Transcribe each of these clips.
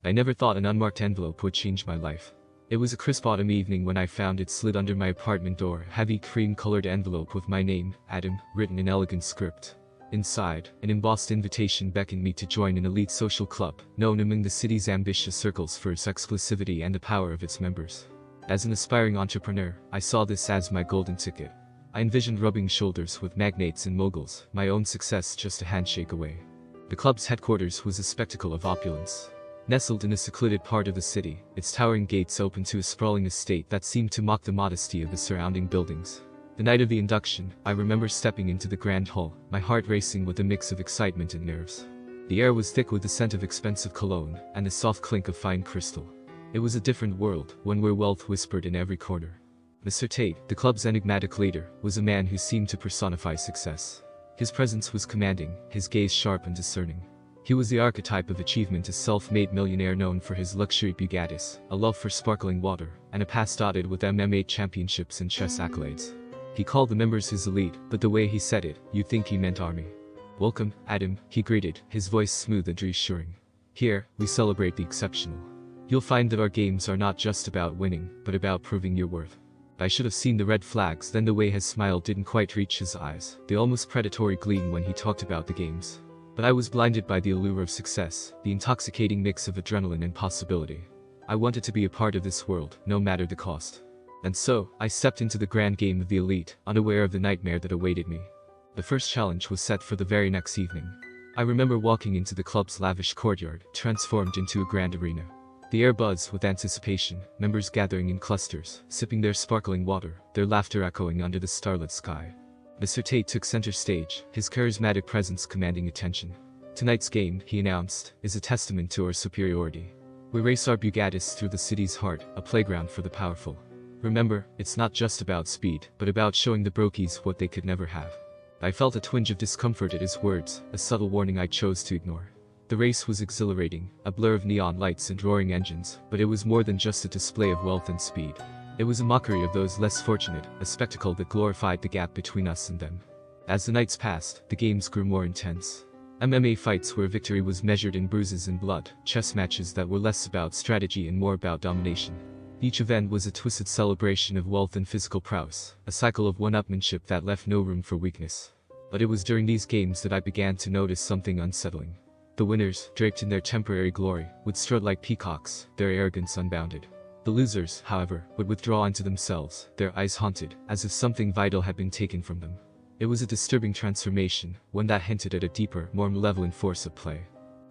I never thought an unmarked envelope would change my life. It was a crisp autumn evening when I found it slid under my apartment door, a heavy cream-colored envelope with my name, Adam, written in elegant script. Inside, an embossed invitation beckoned me to join an elite social club, known among the city's ambitious circles for its exclusivity and the power of its members. As an aspiring entrepreneur, I saw this as my golden ticket. I envisioned rubbing shoulders with magnates and moguls, my own success just a handshake away. The club's headquarters was a spectacle of opulence. Nestled in a secluded part of the city, its towering gates open to a sprawling estate that seemed to mock the modesty of the surrounding buildings. The night of the induction, I remember stepping into the grand hall, my heart racing with a mix of excitement and nerves. The air was thick with the scent of expensive cologne and the soft clink of fine crystal. It was a different world, one where wealth whispered in every corner. Mr. Tate, the club's enigmatic leader, was a man who seemed to personify success. His presence was commanding, his gaze sharp and discerning. He was the archetype of achievement, a self-made millionaire known for his luxury Bugattis, a love for sparkling water, and a past dotted with MMA championships and chess accolades. He called the members his elite, but the way he said it, you'd think he meant army. "Welcome, Adam," he greeted, his voice smooth and reassuring. "Here, we celebrate the exceptional. You'll find that our games are not just about winning, but about proving your worth." I should have seen the red flags, then the way his smile didn't quite reach his eyes, the almost predatory gleam when he talked about the games. But I was blinded by the allure of success, the intoxicating mix of adrenaline and possibility. I wanted to be a part of this world, no matter the cost. And so, I stepped into the grand game of the elite, unaware of the nightmare that awaited me. The first challenge was set for the very next evening. I remember walking into the club's lavish courtyard, transformed into a grand arena. The air buzzed with anticipation, members gathering in clusters, sipping their sparkling water, their laughter echoing under the starlit sky. Mr. Tate took center stage, his charismatic presence commanding attention. "Tonight's game," he announced, "is a testament to our superiority. We race our Bugattis through the city's heart, a playground for the powerful. Remember, it's not just about speed, but about showing the brokies what they could never have." I felt a twinge of discomfort at his words, a subtle warning I chose to ignore. The race was exhilarating, a blur of neon lights and roaring engines, but it was more than just a display of wealth and speed. It was a mockery of those less fortunate, a spectacle that glorified the gap between us and them. As the nights passed, the games grew more intense. MMA fights where victory was measured in bruises and blood, chess matches that were less about strategy and more about domination. Each event was a twisted celebration of wealth and physical prowess, a cycle of one-upmanship that left no room for weakness. But it was during these games that I began to notice something unsettling. The winners, draped in their temporary glory, would strut like peacocks, their arrogance unbounded. The losers, however, would withdraw into themselves, their eyes haunted, as if something vital had been taken from them. It was a disturbing transformation, one that hinted at a deeper, more malevolent force at play.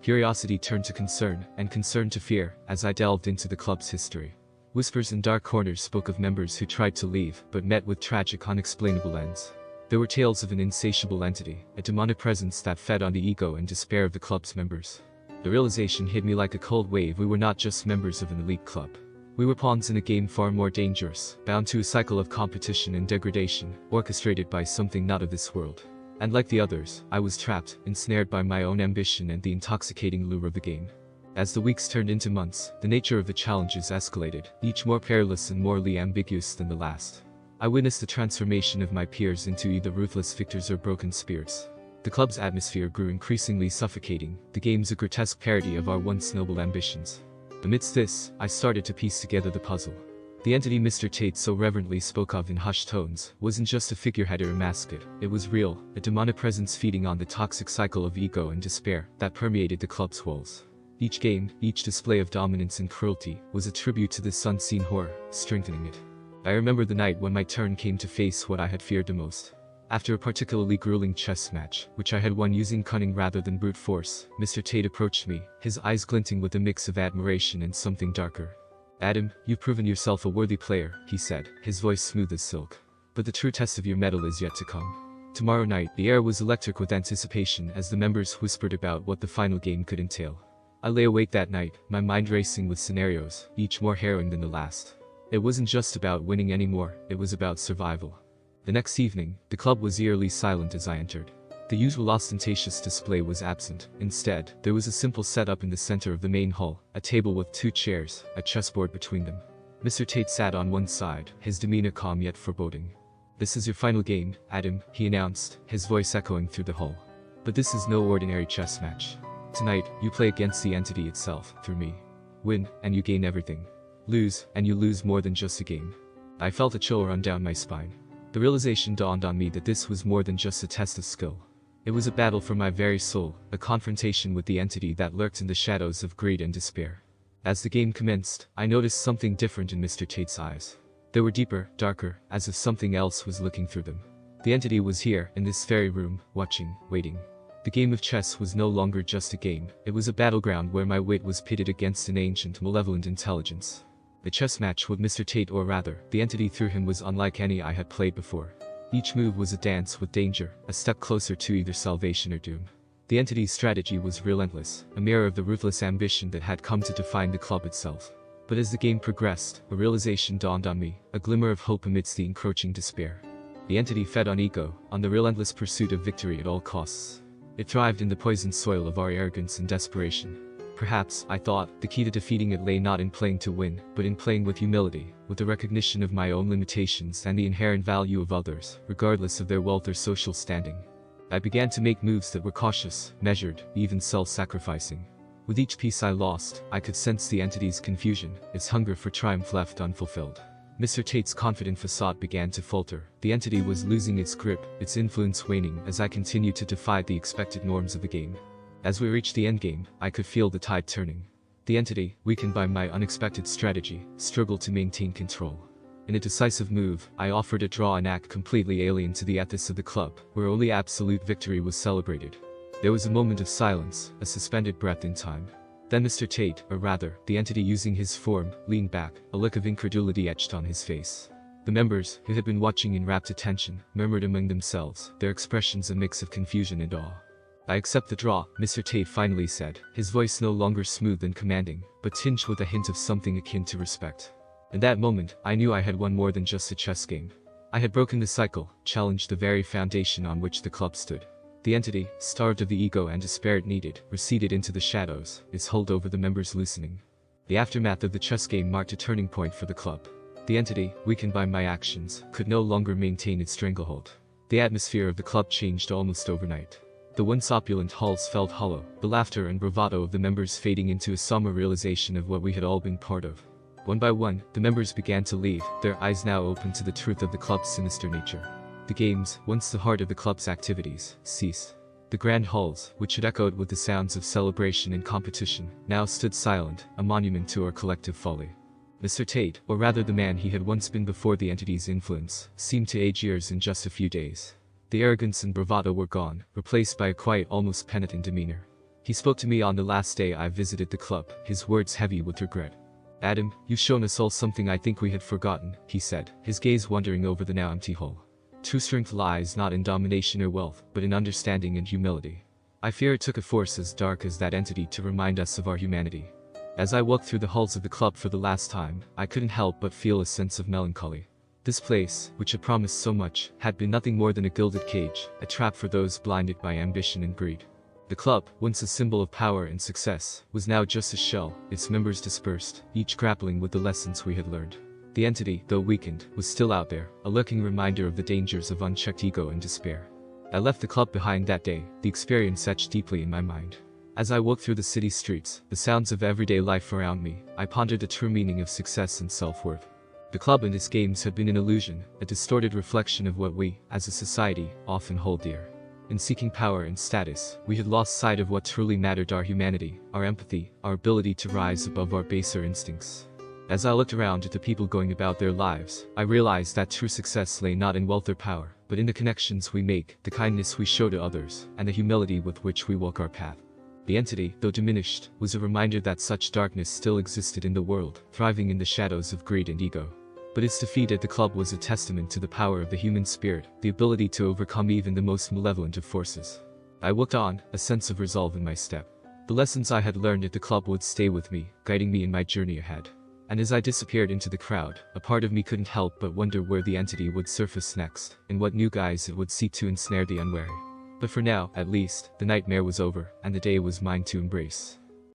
Curiosity turned to concern, and concern to fear, as I delved into the club's history. Whispers in dark corners spoke of members who tried to leave, but met with tragic, unexplainable ends. There were tales of an insatiable entity, a demonic presence that fed on the ego and despair of the club's members. The realization hit me like a cold wave. We were not just members of an elite club. We were pawns in a game far more dangerous, bound to a cycle of competition and degradation, orchestrated by something not of this world. And like the others, I was trapped, ensnared by my own ambition and the intoxicating lure of the game. As the weeks turned into months, the nature of the challenges escalated, each more perilous and morally ambiguous than the last. I witnessed the transformation of my peers into either ruthless victors or broken spirits. The club's atmosphere grew increasingly suffocating, the games a grotesque parody of our once noble ambitions. Amidst this, I started to piece together the puzzle. The entity Mr. Tate so reverently spoke of in hushed tones wasn't just a figurehead or a mascot, it was real, a demonic presence feeding on the toxic cycle of ego and despair that permeated the club's walls. Each game, each display of dominance and cruelty, was a tribute to this unseen horror, strengthening it. I remember the night when my turn came to face what I had feared the most. After a particularly grueling chess match, which I had won using cunning rather than brute force, Mr. Tate approached me, his eyes glinting with a mix of admiration and something darker. "Adam, you've proven yourself a worthy player," he said, his voice smooth as silk. "But the true test of your mettle is yet to come." Tomorrow night, the air was electric with anticipation as the members whispered about what the final game could entail. I lay awake that night, my mind racing with scenarios, each more harrowing than the last. It wasn't just about winning anymore, it was about survival. The next evening, the club was eerily silent as I entered. The usual ostentatious display was absent. Instead, there was a simple setup in the center of the main hall, a table with 2 chairs, a chessboard between them. Mr. Tate sat on one side, his demeanor calm yet foreboding. "This is your final game, Adam," he announced, his voice echoing through the hall. "But this is no ordinary chess match. Tonight, you play against the entity itself, through me. Win, and you gain everything. Lose, and you lose more than just a game. I felt a chill run down my spine. The realization dawned on me that this was more than just a test of skill. It was a battle for my very soul, a confrontation with the entity that lurked in the shadows of greed and despair. As the game commenced, I noticed something different in Mr. Tate's eyes. They were deeper, darker, as if something else was looking through them. The entity was here, in this very room, watching, waiting. The game of chess was no longer just a game, it was a battleground where my wit was pitted against an ancient, malevolent intelligence. The chess match with Mr. Tate, or rather, the entity through him, was unlike any I had played before. Each move was a dance with danger, a step closer to either salvation or doom. The entity's strategy was relentless, a mirror of the ruthless ambition that had come to define the club itself. But as the game progressed, a realization dawned on me, a glimmer of hope amidst the encroaching despair. The entity fed on ego, on the relentless pursuit of victory at all costs. It thrived in the poisoned soil of our arrogance and desperation. Perhaps, I thought, the key to defeating it lay not in playing to win, but in playing with humility, with the recognition of my own limitations and the inherent value of others, regardless of their wealth or social standing. I began to make moves that were cautious, measured, even self-sacrificing. With each piece I lost, I could sense the entity's confusion, its hunger for triumph left unfulfilled. Mr. Tate's confident facade began to falter. The entity was losing its grip, its influence waning as I continued to defy the expected norms of the game. As we reached the endgame, I could feel the tide turning. The entity, weakened by my unexpected strategy, struggled to maintain control. In a decisive move, I offered a draw, an act completely alien to the ethos of the club, where only absolute victory was celebrated. There was a moment of silence, a suspended breath in time. Then Mr. Tate, or rather, the entity using his form, leaned back, a look of incredulity etched on his face. The members, who had been watching in rapt attention, murmured among themselves, their expressions a mix of confusion and awe. "I accept the draw," Mr. Tate finally said, his voice no longer smooth and commanding, but tinged with a hint of something akin to respect. In that moment, I knew I had won more than just a chess game. I had broken the cycle, challenged the very foundation on which the club stood. The entity, starved of the ego and despair it needed, receded into the shadows, its hold over the members loosening. The aftermath of the chess game marked a turning point for the club. The entity, weakened by my actions, could no longer maintain its stranglehold. The atmosphere of the club changed almost overnight. The once opulent halls felt hollow, the laughter and bravado of the members fading into a somber realization of what we had all been part of. One by one, the members began to leave, their eyes now open to the truth of the club's sinister nature. The games, once the heart of the club's activities, ceased. The grand halls, which had echoed with the sounds of celebration and competition, now stood silent, a monument to our collective folly. Mr. Tate, or rather the man he had once been before the entity's influence, seemed to age years in just a few days. The arrogance and bravado were gone, replaced by a quiet, almost penitent demeanor. He spoke to me on the last day I visited the club, his words heavy with regret. "Adam, you've shown us all something I think we had forgotten," he said, his gaze wandering over the now empty hall. "True strength lies not in domination or wealth, but in understanding and humility." I fear it took a force as dark as that entity to remind us of our humanity. As I walked through the halls of the club for the last time, I couldn't help but feel a sense of melancholy. This place, which had promised so much, had been nothing more than a gilded cage, a trap for those blinded by ambition and greed. The club, once a symbol of power and success, was now just a shell, its members dispersed, each grappling with the lessons we had learned. The entity, though weakened, was still out there, a lurking reminder of the dangers of unchecked ego and despair. I left the club behind that day, the experience etched deeply in my mind. As I walked through the city streets, the sounds of everyday life around me, I pondered the true meaning of success and self-worth. The club and its games had been an illusion, a distorted reflection of what we, as a society, often hold dear. In seeking power and status, we had lost sight of what truly mattered: our humanity, our empathy, our ability to rise above our baser instincts. As I looked around at the people going about their lives, I realized that true success lay not in wealth or power, but in the connections we make, the kindness we show to others, and the humility with which we walk our path. The entity, though diminished, was a reminder that such darkness still existed in the world, thriving in the shadows of greed and ego. But its defeat at the club was a testament to the power of the human spirit, the ability to overcome even the most malevolent of forces. I walked on, a sense of resolve in my step. The lessons I had learned at the club would stay with me, guiding me in my journey ahead. And as I disappeared into the crowd, a part of me couldn't help but wonder where the entity would surface next, and what new guise it would seek to ensnare the unwary. But for now, at least, the nightmare was over, and the day was mine to embrace.